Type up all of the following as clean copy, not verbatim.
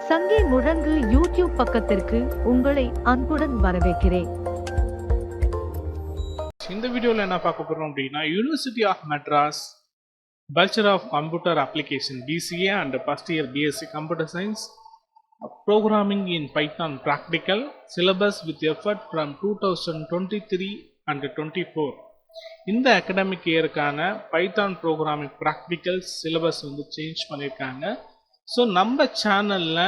சங்கே முழங்கு யூடியூப் பக்கத்திற்கு உங்களை அன்புடன் வரவேற்கிறேன். இந்த வீடியோவில் என்ன பார்க்க போறோம் அப்படின்னா university of Madras Bachelor of Computer Application BCA and first year BSc Computer Science Programming in Python Practical Syllabus with effort from 2023 and 24. இந்த அகாடமிக் இயருக்கான பைத்தான் ப்ரோக்ராமிங் ப்ராக்டிக்கல் சிலபஸ் வந்து சேஞ்ச் பண்ணியிருக்காங்க. ஸோ நம்ம சேனலில்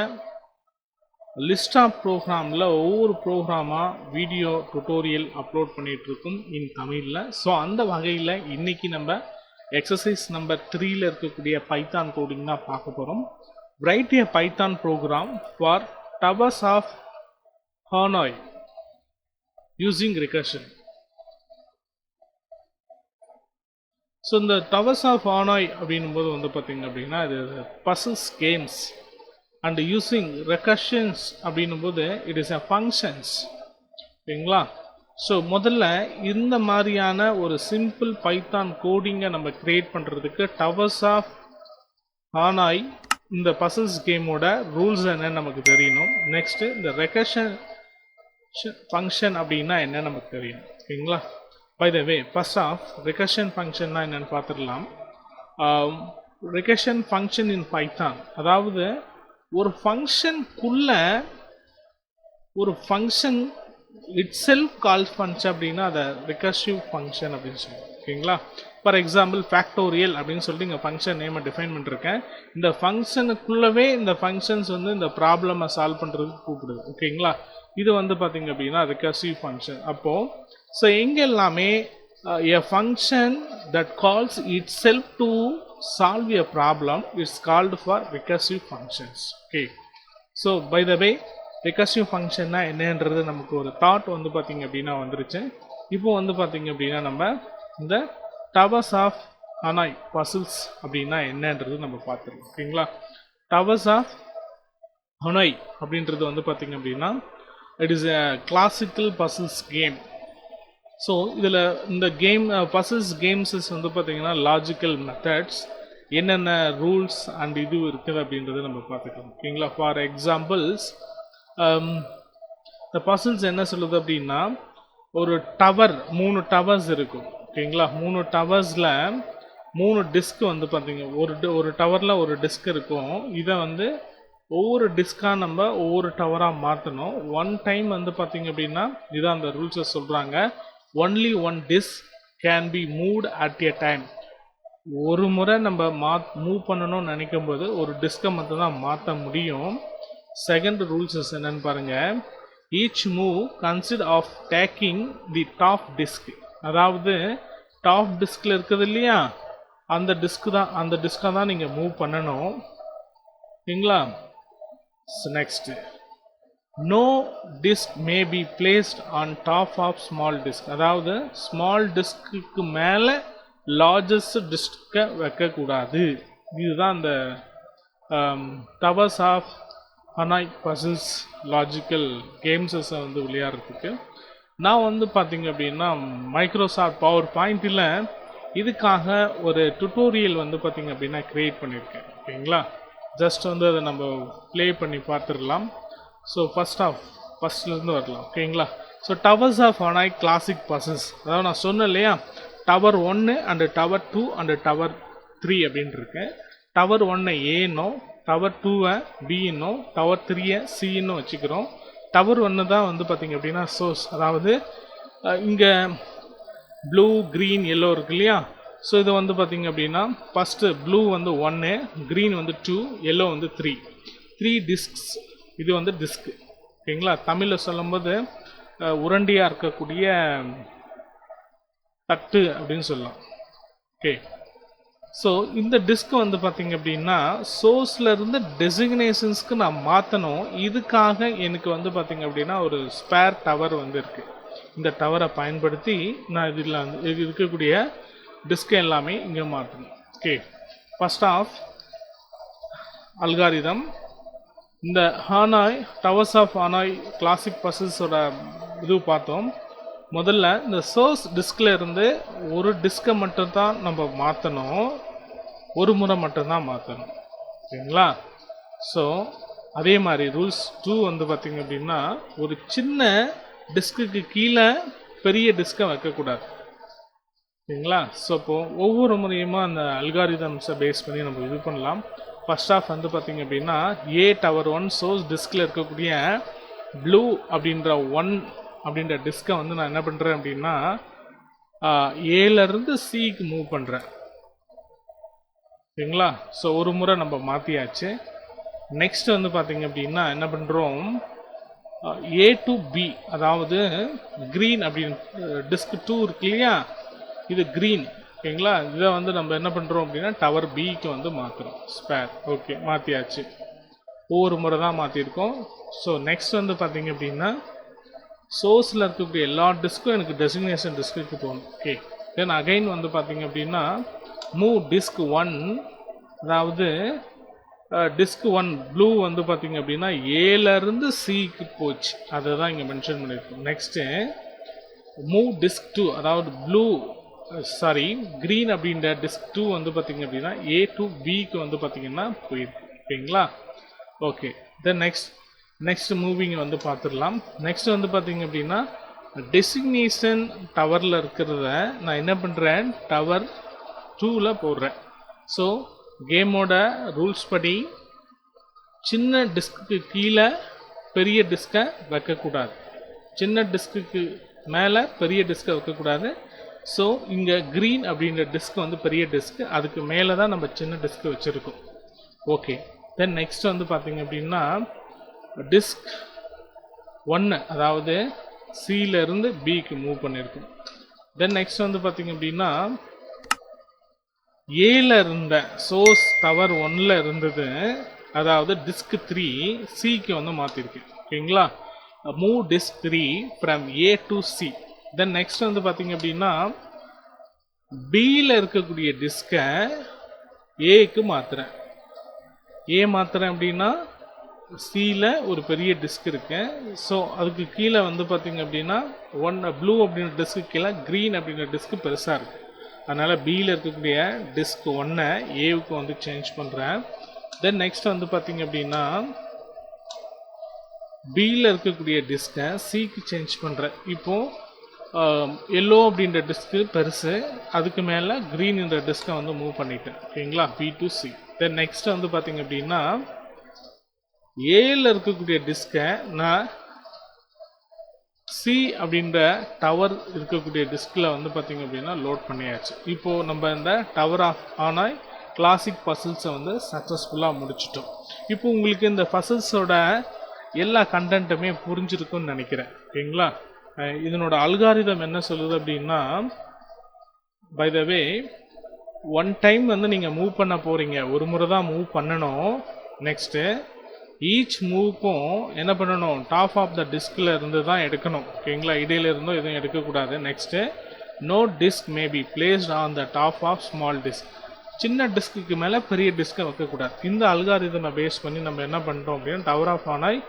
லிஸ்ட் ஆஃப் ப்ரோக்ராமில் ஒவ்வொரு ப்ரோக்ராமாக video tutorial upload பண்ணிகிட்ருக்கோம் இன் தமிழில். ஸோ அந்த வகையில் இன்றைக்கி நம்ம எக்ஸசைஸ் நம்பர் 3ல் இருக்கக்கூடிய பைத்தான் கோடிங் தான் பார்க்க போகிறோம். Write a Python program for towers of Hanoi using recursion. So இந்த டவர்ஸ் ஆஃப் ஹானாய் அப்படின்னும்போது வந்து பார்த்திங்க அப்படின்னா இது puzzles games and using recursions அப்படின்னும்போது இட் இஸ் அ ஃபங்க்ஷன்ஸ். ஓகேங்களா? ஸோ முதல்ல இந்த மாதிரியான ஒரு சிம்பிள் பைத்தான் கோடிங்கை நம்ம கிரியேட் பண்ணுறதுக்கு டவர்ஸ் ஆஃப் ஹானாய் இந்த பசில்ஸ் கேமோட ரூல்ஸ் என்னன்னு நமக்கு தெரியணும். நெக்ஸ்ட்டு இந்த ரெக்கர்ஷன் ஃபங்க்ஷன் அப்படின்னா என்ன நமக்கு தெரியணும். ஓகேங்களா? By the way first of recursion ஃபங்க்ஷன்னா என்னென்னு பார்த்துடலாம். ரெக்கர்ஷன் ஃபங்க்ஷன் இன் பைத்தான், அதாவது ஒரு ஃபங்க்ஷனுக்குள்ள ஒரு ஃபங்க்ஷன் itself calls function அப்படின்னா அதை recursive function அப்படின்னு சொல்லுவோம். ஓகேங்களா? ஃபார் எக்ஸாம்பிள் ஃபேக்டோரியல் அப்படின்னு சொல்லிட்டு இங்கே ஃபங்க்ஷன் நேமை டிஃபைன் பண்ணிருக்கேன். இந்த ஃபங்க்ஷனுக்குள்ளவே இந்த ஃபங்க்ஷன்ஸ் வந்து இந்த ப்ராப்ளமை சால்வ் பண்ணுறதுக்கு கூப்பிடுது. ஓகேங்களா? இது வந்து பார்த்திங்க அப்படின்னா recursive function. அப்போது ஸோ எங்கே எல்லாமே a function that calls itself to solve a problem is called for recursive functions. Okay. So by the way recursive ஃபங்க்ஷன்னா என்னன்றது நமக்கு ஒரு தாட் வந்து பார்த்திங்க அப்படின்னா வந்துருச்சு. இப்போ வந்து பார்த்திங்க அப்படின்னா நம்ம இந்த டவர்ஸ் ஆஃப் ஹனாய் பசில்ஸ் அப்படின்னா என்னன்றது நம்ம பார்த்துருக்கோம். ஓகேங்களா? டவர்ஸ் ஆஃப் ஹனாய் அப்படின்றது வந்து பார்த்திங்க அப்படின்னா it is a classical puzzles game. So இதில் இந்த கேம் பசில்ஸ் கேம்ஸஸ் வந்து பார்த்திங்கன்னா லாஜிக்கல் மெத்தட்ஸ் என்னென்ன ரூல்ஸ் அண்ட் இது இருக்குது அப்படின்றத நம்ம பார்த்துக்கலாம். ஓகேங்களா? ஃபார் எக்ஸாம்பிள்ஸ் இந்த பசில்ஸ் என்ன சொல்லுது அப்படின்னா ஒரு டவர் 3 டவர்ஸ் இருக்கும். ஓகேங்களா? 3 டவர்ஸில் 3 டிஸ்க் வந்து பார்த்தீங்க ஒரு டவரில் ஒரு டிஸ்க் இருக்கும். இதை வந்து ஒவ்வொரு டிஸ்காக நம்ம ஒவ்வொரு டவராக மாற்றணும். ஒன் டைம் வந்து பார்த்தீங்க அப்படின்னா இதான் அந்த ரூல்ஸை சொல்கிறாங்க. Only one disk can be moved at a time. ஒரு முறை நம்ம மூவ் பண்ணணும்னு நினைக்கும் போது ஒரு டிஸ்கை மட்டும் தான் மாற்ற முடியும். செகண்ட் ரூல்ஸ் என்னன்னு பாருங்க. Each move consist of taking the top disk, அதாவது டாப் டிஸ்கில் இருக்குது இல்லையா அந்த டிஸ்கை தான் நீங்கள் மூவ் பண்ணணும். ஓகேங்களா? Next no disk may be placed on top of small disk, அதாவது ஸ்மால் டிஸ்க்கு மேலே லார்ஜஸ்ட் டிஸ்கை வைக்கக்கூடாது. இதுதான் அந்த towers of Hanoi puzzles logical கேம்ஸஸை வந்து விளையாடுறதுக்கு நான் வந்து பார்த்திங்க அப்படின்னா மைக்ரோசாஃப்ட் பவர் பாயிண்டில் இதுக்காக ஒரு டுட்டோரியல் வந்து பார்த்திங்க அப்படின்னா க்ரியேட் பண்ணியிருக்கேன். ஓகேங்களா? ஜஸ்ட் வந்து அதை நம்ம ப்ளே பண்ணி பார்த்துடலாம். ஸோ ஃபஸ்ட்லேருந்து வரலாம். ஓகேங்களா? So towers of Hanoi classic puzzles, அதாவது நான் சொன்னேன் இல்லையா tower 1 and tower 2 and tower 3 அப்படின்ட்டு இருக்கேன். டவர் 1 ஏனோ, டவர் 2 பின்னோ, டவர் 3 சின்னு வச்சுக்கிறோம். டவர் 1 தான் வந்து பார்த்திங்க அப்படின்னா சோர்ஸ், அதாவது இங்கே ப்ளூ க்ரீன் எல்லோ இருக்கு இல்லையா. ஸோ இது வந்து பார்த்திங்க அப்படின்னா ஃபஸ்ட்டு ப்ளூ வந்து 1, க்ரீன் வந்து 2, எல்லோ வந்து 3 டிஸ்க்ஸ். இது வந்து டிஸ்க்கு. ஓகேங்களா? தமிழில் சொல்லும்போது உருண்டையாக இருக்கக்கூடிய தட்டு அப்படின்னு சொல்லலாம். ஓகே. ஸோ இந்த டிஸ்க் வந்து பார்த்திங்க அப்படின்னா சோர்ஸ்லேருந்து டெசிக்னேஷன்ஸ்க்கு நான் மாற்றணும். இதுக்காக எனக்கு வந்து பார்த்திங்க அப்படின்னா ஒரு ஸ்பேர் டவர் வந்து இருக்குது. இந்த டவரை பயன்படுத்தி நான் இதில் வந்து இருக்கக்கூடிய டிஸ்கை எல்லாமே இங்கே மாற்றணும். ஓகே. ஃபர்ஸ்ட் ஆஃப் அல்காரிதம் இந்த ஹானாய் டவர்ஸ் ஆஃப் ஹானாய் கிளாசிக் பசில்ஸோட இது பார்த்தோம். முதல்ல இந்த சோர்ஸ் டிஸ்கில் இருந்து ஒரு டிஸ்கை மட்டும்தான் நம்ம மாற்றணும், ஒரு முறை மட்டும்தான் மாற்றணும். ஓகேங்களா? ஸோ அதே மாதிரி ரூல்ஸ் 2 வந்து பார்த்தீங்க அப்படின்னா ஒரு சின்ன டிஸ்க்குக்கு கீழே பெரிய டிஸ்கை வைக்கக்கூடாது. சரிங்களா? ஸோ இப்போ ஒவ்வொரு முறையுமா அந்த அல்காரிதம்ஸை பேஸ் பண்ணி நம்ம இது பண்ணலாம். ஃபர்ஸ்ட் ஆஃப் வந்து பார்த்தீங்க அப்படின்னா ஏ டவர் 1 சோர்ஸ் டிஸ்கில் இருக்கக்கூடிய ப்ளூ அப்படின்ற 1 அப்படின்ற டிஸ்கை வந்து நான் என்ன பண்ணுறேன் அப்படின்னா ஏலேருந்து சிக்கு மூவ் பண்ணுறேன். சரிங்களா? ஸோ ஒரு முறை நம்ம மாற்றியாச்சு. நெக்ஸ்ட் வந்து பார்த்தீங்க அப்படின்னா என்ன பண்ணுறோம், ஏ டு பி, அதாவது க்ரீன் அப்படின்னு டிஸ்க் 2 இருக்கு இல்லையா, இது க்ரீன். ஓகேங்களா? இதை வந்து நம்ம என்ன பண்ணுறோம் அப்படின்னா டவர் பிக்கு வந்து மாற்றுறோம். ஸ்பேர். ஓகே, மாற்றியாச்சு. ஒவ்வொரு முறை தான் மாற்றிருக்கோம். ஸோ நெக்ஸ்ட் வந்து பார்த்தீங்க அப்படின்னா சோர்ஸில் இருக்கக்கூடிய எல்லா டிஸ்க்கும் எனக்கு டெசிக்னேஷன் டிஸ்க்கு போகணும். ஓகே, தென் அகைன் வந்து பார்த்தீங்க அப்படின்னா மூவ் டிஸ்க் 1, அதாவது டிஸ்க் 1 ப்ளூ வந்து பார்த்தீங்க அப்படின்னா ஏலேருந்து சிக்கு போச்சு. அதை தான் இங்கே மென்ஷன் பண்ணியிருக்கோம். நெக்ஸ்ட்டு மூவ் டிஸ்க் 2, அதாவது க்ரீன் அப்படின்ற டிஸ்க் 2 வந்து பார்த்தீங்க அப்படின்னா ஏ டு பிக்கு வந்து பார்த்தீங்கன்னா போயிருக்கு. ஓகேங்களா? ஓகே, தென் நெக்ஸ்ட் மூவிங் வந்து பார்த்துடலாம். நெக்ஸ்ட் வந்து பார்த்தீங்க அப்படின்னா டெசிக்னேஷன் டவரில் இருக்கிறத நான் என்ன பண்ணுறேன், டவர் 2ல் போடுறேன். ஸோ கேமோட ரூல்ஸ் படி சின்ன டிஸ்க்கு கீழே பெரிய டிஸ்கை வைக்கக்கூடாது, சின்ன டிஸ்க்கு மேலே பெரிய டிஸ்கை வைக்கக்கூடாது. ஸோ இங்கே க்ரீன் அப்படின்ற டிஸ்க் வந்து பெரிய டிஸ்க், அதுக்கு மேலே தான் நம்ம சின்ன டிஸ்க்கு வச்சுருக்கோம். ஓகே, தென் நெக்ஸ்ட் வந்து பார்த்தீங்க அப்படின்னா டிஸ்க் 1, அதாவது சியிலேருந்து பிக்கு மூவ் பண்ணியிருக்கோம். தென் நெக்ஸ்ட் வந்து பார்த்தீங்க அப்படின்னா ஏல இருந்த சோர்ஸ் டவர் 1ல் இருந்தது, அதாவது டிஸ்க் 3 சிக்கு வந்து மாற்றிருக்கேன். ஓகேங்களா? Move disk 3 from A to C. Then next வந்து பார்த்தீங்க அப்படின்னா பியில் இருக்கக்கூடிய டிஸ்கை ஏக்கு மாற்றுறேன். ஏ மாற்றுறேன் அப்படின்னா சியில் ஒரு பெரிய டிஸ்க் இருக்கு. ஸோ அதுக்கு கீழே வந்து பார்த்தீங்க அப்படின்னா ப்ளூ அப்படின்ற டிஸ்க்கு கீழே க்ரீன் அப்படின்ற டிஸ்க் பெருசாக இருக்குது. அதனால் பியில் இருக்கக்கூடிய டிஸ்க் 1 ஏவுக்கு வந்து சேஞ்ச் பண்ணுறேன். தென் நெக்ஸ்ட் வந்து பார்த்தீங்க அப்படின்னா பியில் இருக்கக்கூடிய டிஸ்கை சிக்கு சேஞ்ச் பண்ணுறேன். இப்போது எல்லோ அப்படின்ற டிஸ்க்கு பெருசு, அதுக்கு மேலே க்ரீன் என்ற டிஸ்கை வந்து மூவ் பண்ணிட்டேன். ஓகேங்களா? B to C. Then next வந்து பார்த்தீங்க அப்படின்னா ஏல இருக்கக்கூடிய டிஸ்கை நான் சி அப்படின்ற டவர் இருக்கக்கூடிய டிஸ்கில் வந்து பார்த்தீங்க அப்படின்னா லோட் பண்ணியாச்சு. இப்போது நம்ம இந்த டவர் ஆஃப் ஹனாய் கிளாசிக் பசில்ஸை வந்து சக்ஸஸ்ஃபுல்லாக முடிச்சிட்டோம். இப்போ உங்களுக்கு இந்த பசில்ஸோட எல்லா கண்டென்ட்டுமே புரிஞ்சிருக்குன்னு நினைக்கிறேன். ஓகேங்களா? இதனோட அல்காரிதம் என்ன சொல்லுது அப்படின்னா, by the way one time வந்து நீங்கள் மூவ் பண்ண போகிறீங்க, ஒரு முறை தான் மூவ் பண்ணணும். நெக்ஸ்ட்டு ஈச் மூவுக்கும் என்ன பண்ணணும், டாப் ஆஃப் த டிஸ்கில் இருந்து தான் எடுக்கணும். ஓகேங்களா? இடையில இருந்தும் எதுவும் எடுக்கக்கூடாது. Next no disk may be placed on the top of small disk. சின்ன டிஸ்க்கு மேலே பெரிய டிஸ்கை வைக்கக்கூடாது. இந்த அல்காரிதமை பேஸ் பண்ணி நம்ம என்ன பண்ணுறோம் அப்படின்னா டவர் ஆஃப் ஹனாய்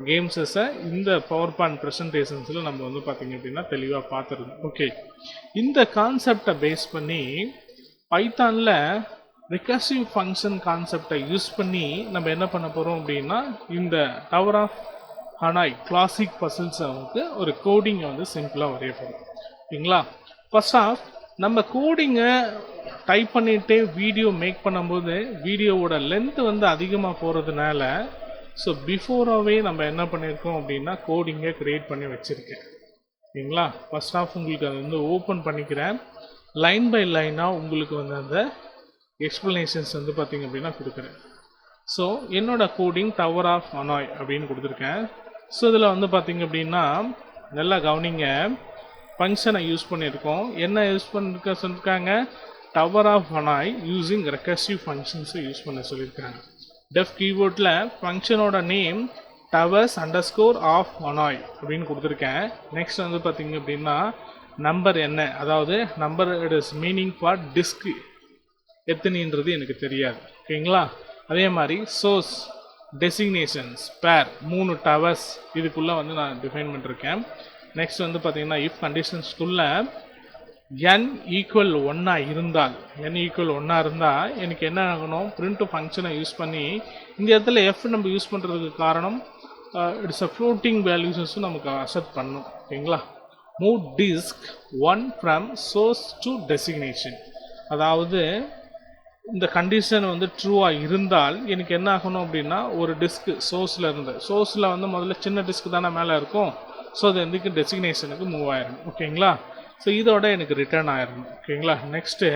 கேம்ஸஸை இந்த பவர் பாயிண்ட் ப்ரெசன்டேஷன்ஸில் நம்ம வந்து பார்த்திங்க அப்படின்னா தெளிவாக பார்த்துருந்தோம். ஓகே, இந்த கான்செப்டை பேஸ் பண்ணி பைத்தானில் ரிகர்சிவ் ஃபங்க்ஷன் கான்செப்டை யூஸ் பண்ணி நம்ம என்ன பண்ண போகிறோம் அப்படின்னா இந்த டவர் ஆஃப் ஹனாய் கிளாசிக் பசில்ஸை வந்து ஒரு கோடிங்கை வந்து சிம்பிளாக வரைய போகிறோம். ஓகேங்களா? ஃபர்ஸ்ட் ஆஃப் நம்ம கோடிங்கை டைப் பண்ணிகிட்டே வீடியோ மேக் பண்ணும்போது வீடியோவோட லென்த் வந்து அதிகமாக போகிறதுனால ஸோ பிஃபோராகவே நம்ம என்ன பண்ணியிருக்கோம் அப்படின்னா கோடிங்கை க்ரியேட் பண்ணி வச்சுருக்கேன். ஓகேங்களா? ஃபர்ஸ்ட் ஆஃப் உங்களுக்கு அதை வந்து ஓப்பன் பண்ணிக்கிறேன். லைன் பை லைனாக உங்களுக்கு வந்து அந்த எக்ஸ்ப்ளனேஷன்ஸ் வந்து பார்த்திங்க அப்படின்னா கொடுக்குறேன். ஸோ என்னோட கோடிங் டவர் ஆஃப் ஹனாய் அப்படின்னு கொடுத்துருக்கேன். ஸோ இதில் வந்து பார்த்திங்க அப்படின்னா நல்லா கவனிங்க, ஃபங்க்ஷனை யூஸ் பண்ணியிருக்கோம். என்ன யூஸ் பண்ணிருக்க சொல்லியிருக்காங்க, tower of Hanoi using recursive ஃபங்க்ஷன்ஸை யூஸ் பண்ண சொல்லியிருக்காங்க. டெஃப் கீபோர்டில் ஃபங்க்ஷனோட name towers underscore of Hanoi அப்படின்னு கொடுத்துருக்கேன். நெக்ஸ்ட் வந்து பார்த்திங்க அப்படின்னா நம்பர் என்ன, அதாவது number it is meaning for disk எத்தனைன்றது எனக்கு தெரியாது. ஓகேங்களா? அதே மாதிரி சோர்ஸ் டெசிக்னேஷன்ஸ் பேர் 3 டவர்ஸ் இதுக்குள்ளே வந்து நான் டிஃபைன் பண்ணிருக்கேன். நெக்ஸ்ட் வந்து பார்த்தீங்கன்னா இஃப் கண்டிஷன்ஸ்குள்ளே n ஈக்குவல் 1 இருந்தால் எனக்கு என்ன ஆகணும், print ஃபங்க்ஷனை யூஸ் பண்ணி இந்த இடத்துல f நம்ம யூஸ் பண்ணுறதுக்கு காரணம் இட்ஸ் அ ஃப்ளோட்டிங் வேல்யூஸஸும் நமக்கு அசெப்ட் பண்ணும். ஓகேங்களா. Move disk 1 from source to designation. அதாவது இந்த கண்டிஷன் வந்து ட்ரூவாக இருந்தால் எனக்கு என்ன ஆகணும் அப்படின்னா, ஒரு டிஸ்க் சோர்ஸில் வந்து முதல்ல சின்ன டிஸ்க் தானே மேலே இருக்கும். ஸோ அது எதுக்கு டெசிக்னேஷனுக்கு மூவ் ஆயிடும். ஓகேங்களா. ஸோ இதோட எனக்கு ரிட்டர்ன் ஆயிடணும். ஓகேங்களா. நெக்ஸ்ட்டு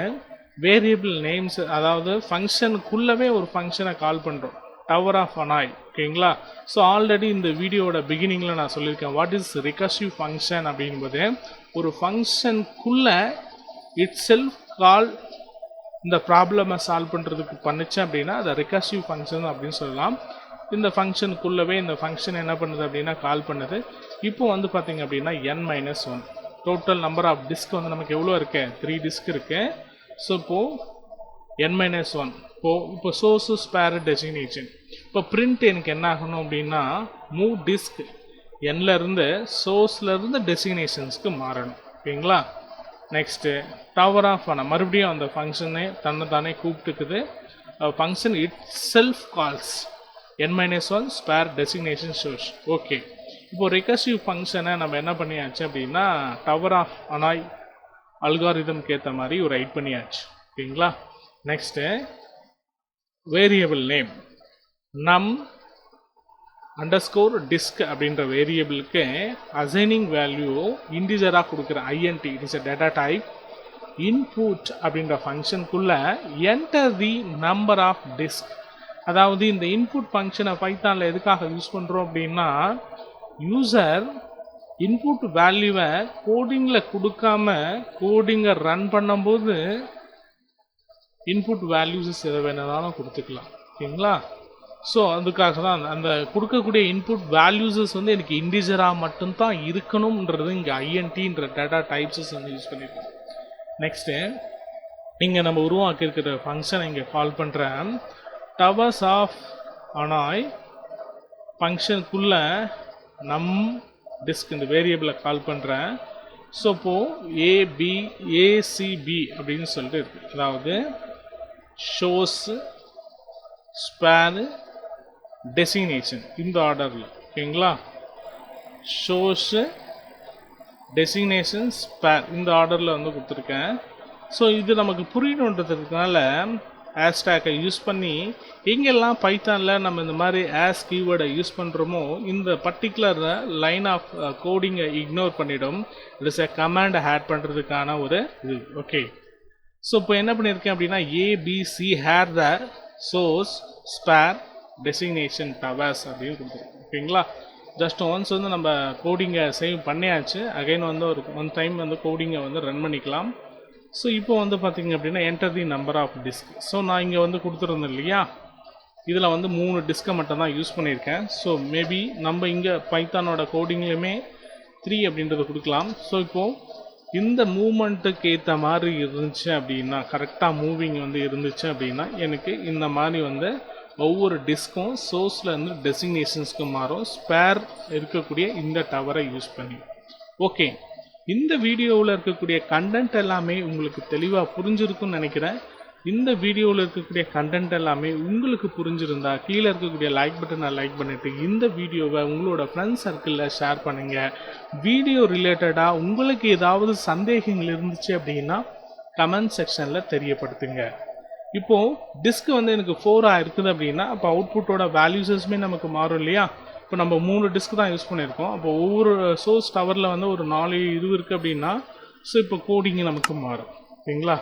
வேரியபிள் நேம்ஸ், அதாவது ஃபங்க்ஷனுக்குள்ளவே ஒரு ஃபங்க்ஷனை கால் பண்ணுறோம், டவர் ஆஃப் ஹனாய். ஓகேங்களா. ஸோ ஆல்ரெடி இந்த வீடியோட பிகினிங்கில் நான் சொல்லியிருக்கேன் வாட் இஸ் ரிகர்சிவ் ஃபங்க்ஷன் அப்படின்பது ஒரு ஃபங்க்ஷனுக்குள்ளே இட் செல்ஃப் கால் இந்த ப்ராப்ளமை சால்வ் பண்ணுறதுக்கு பண்ணிச்சு அப்படின்னா அதை ரிகர்சிவ் ஃபங்க்ஷன் அப்படின்னு சொல்லலாம். இந்த ஃபங்க்ஷனுக்குள்ளவே இந்த ஃபங்க்ஷன் என்ன பண்ணுது அப்படின்னா கால் பண்ணுது. இப்போ வந்து பார்த்தீங்க அப்படின்னா n-1 total number of disk வந்து நமக்கு எவ்வளோ இருக்கு, 3 டிஸ்க் இருக்கு. ஸோ இப்போது n-1 இப்போ சோர்ஸு ஸ்பேர் டெசிக்னேஷன். இப்போ பிரிண்ட் எனக்கு என்ன ஆகணும் அப்படின்னா மூவ் டிஸ்க் n-லேருந்து சோர்ஸ்லேருந்து டெசிக்னேஷன்ஸ்க்கு மாறணும். ஓகேங்களா. நெக்ஸ்ட்டு டவர் ஆஃப் ஹனாய், மறுபடியும் அந்த ஃபங்க்ஷனை தன்னை கூப்பிட்டுக்குது. Function itself calls n-1 spare designation source. Okay. இப்போ ரிகர்சிவ் ஃபங்க்ஷனை நம்ம என்ன பண்ணியாச்சு அப்படின்னா டவர் ஆஃப் ஹனாய் அல்காரிதம்க்கு ஏற்ற மாதிரி ஒரு ரைட் பண்ணியாச்சு. ஓகேங்களா. Next variable name num underscore disk அப்படின்ற வேரியபிளுக்கு அசைனிங் வேல்யூ இன்டிஜராக கொடுக்குற INT, it is a data type. Input அப்படின்ற ஃபங்க்ஷனுக்குள்ள enter the number of disk. அதாவது இந்த இன்புட் ஃபங்க்ஷனை பைத்தானில் எதுக்காக யூஸ் பண்ணுறோம் அப்படின்னா, யூசர் இன்புட் வேல்யூவை கோடிங்கில் கொடுக்காம கோடிங்கை ரன் பண்ணும்போது இன்புட் வேல்யூஸஸ் எதை வேணாலும் கொடுத்துக்கலாம். ஓகேங்களா. ஸோ அதுக்காக தான் அந்த கொடுக்கக்கூடிய இன்புட் வேல்யூஸஸ் வந்து எனக்கு இன்டிஜராக மட்டும்தான் இருக்கணும்ன்றது இங்கே INTன்ற டேட்டா டைப்ஸஸ் வந்து யூஸ் பண்ணியிருக்கோம். நெக்ஸ்ட்டு இங்கே நம்ம உருவாக்கியிருக்கிற ஃபங்க்ஷனை இங்கே கால் பண்ணுறேன் டவர்ஸ் ஆஃப் ஹனாய் ஃபங்க்ஷனுக்குள்ள நம் டிஸ்க் இந்த வேரியபிளை கால் பண்ணுறேன். ஸோ இப்போது ACB அப்படின்னு சொல்லிட்டு இருக்குது. அதாவது ஷோஸ் ஸ்பேர் டெசிக்னேஷன் இந்த ஆர்டரில். ஓகேங்களா. ஷோஸு டெசிக்னேஷன் ஸ்பேர் இந்த ஆர்டரில் வந்து கொடுத்துருக்கேன். ஸோ இது நமக்கு புரியணுன்றதுனால ஹேஷ்டேக்கை யூஸ் பண்ணி எங்கெல்லாம் பைத்தானில் நம்ம இந்த மாதிரி ஆஸ் கீவேர்டை யூஸ் பண்ணுறோமோ இந்த பர்டிகுலர் லைன் ஆஃப் கோடிங்கை இக்னோர் பண்ணிடும். இட் இஸ் எ கமாண்டை ஆட் பண்ணுறதுக்கான ஒரு இது. ஓகே. ஸோ இப்போ என்ன பண்ணியிருக்கேன் அப்படின்னா ABC hair the source spare designation towers அப்படின்னு கொடுத்துருக்கோம். ஓகேங்களா. ஜஸ்ட் ஒன்ஸ் வந்து நம்ம கோடிங்கை சேவ் பண்ணியாச்சு. அகைன் வந்து ஒரு ஒன் டைம் வந்து கோடிங்கை வந்து ரன் பண்ணிக்கலாம். ஸோ இப்போ வந்து பார்த்திங்க அப்படின்னா enter the number of disk. So நான் இங்கே வந்து கொடுத்துருந்தேன் இல்லையா, இதில் வந்து 3 டிஸ்கை மட்டும் தான் யூஸ் பண்ணியிருக்கேன். ஸோ மேபி நம்ம இங்கே பைத்தானோட கோடிங்லேயுமே 3 அப்படின்றத கொடுக்கலாம். ஸோ இப்போது இந்த மூமெண்ட்டுக்கு ஏற்ற மாதிரி இருந்துச்சு அப்படின்னா, கரெக்டாக மூவிங் வந்து இருந்துச்சு அப்படின்னா எனக்கு இந்த மாதிரி வந்து ஒவ்வொரு டிஸ்க்கும் சோர்ஸில் இருந்து டெசிக்னேஷன்ஸ்க்கு மாறும் ஸ்பேர் இருக்கக்கூடிய இந்த டவரை யூஸ் பண்ணி. ஓகே. இந்த வீடியோவில் இருக்கக்கூடிய கண்டென்ட் எல்லாமே உங்களுக்கு தெளிவாக புரிஞ்சிருக்குன்னு நினைக்கிறேன். இந்த வீடியோவில் இருக்கக்கூடிய கண்டென்ட் எல்லாமே உங்களுக்கு புரிஞ்சிருந்தா கீழே இருக்கக்கூடிய லைக் பட்டனை லைக் பண்ணிவிட்டு இந்த வீடியோவை உங்களோட ஃப்ரெண்ட்ஸ் சர்க்கிளில் ஷேர் பண்ணுங்கள். வீடியோ ரிலேட்டடாக உங்களுக்கு ஏதாவது சந்தேகங்கள் இருந்துச்சு அப்படின்னா கமெண்ட் செக்ஷனில் தெரியப்படுத்துங்க. இப்போது டிஸ்க் வந்து எனக்கு 4 இருக்குது அப்படின்னா அப்போ அவுட்புட்டோட வேல்யூஸஸுமே நமக்கு மாறும் இல்லையா. இப்போ நம்ம 3 டிஸ்க் தான் யூஸ் பண்ணியிருக்கோம். அப்போ ஒவ்வொரு சோர்ஸ் டவரில் வந்து ஒரு 4 இது இருக்குது அப்படின்னா ஸோ இப்போ கோடிங்கு நமக்கு மாறும். ஓகேங்களா.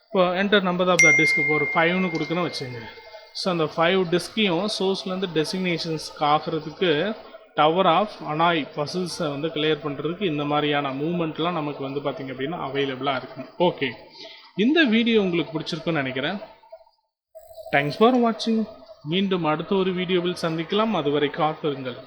இப்போ enter number of the disk இப்போ ஒரு 5ன்னு கொடுக்குன்னு வச்சுங்க. ஸோ அந்த 5 டிஸ்கையும் சோர்ஸ்லேருந்து டெசிக்னேஷன்ஸ்க்கு ஆகிறதுக்கு டவர் ஆஃப் ஹனாய் பசில்ஸை வந்து கிளியர் பண்ணுறதுக்கு இந்த மாதிரியான மூவ்மெண்ட்லாம் நமக்கு வந்து பார்த்திங்க அப்படின்னா அவைலபிளாக இருக்கும். ஓகே. இந்த வீடியோ உங்களுக்கு பிடிச்சிருக்குன்னு நினைக்கிறேன். தேங்க்ஸ் ஃபார் வாட்சிங். மீண்டும் அடுத்த ஒரு வீடியோவில் சந்திக்கலாம். அதுவரை காத்திருங்கள்.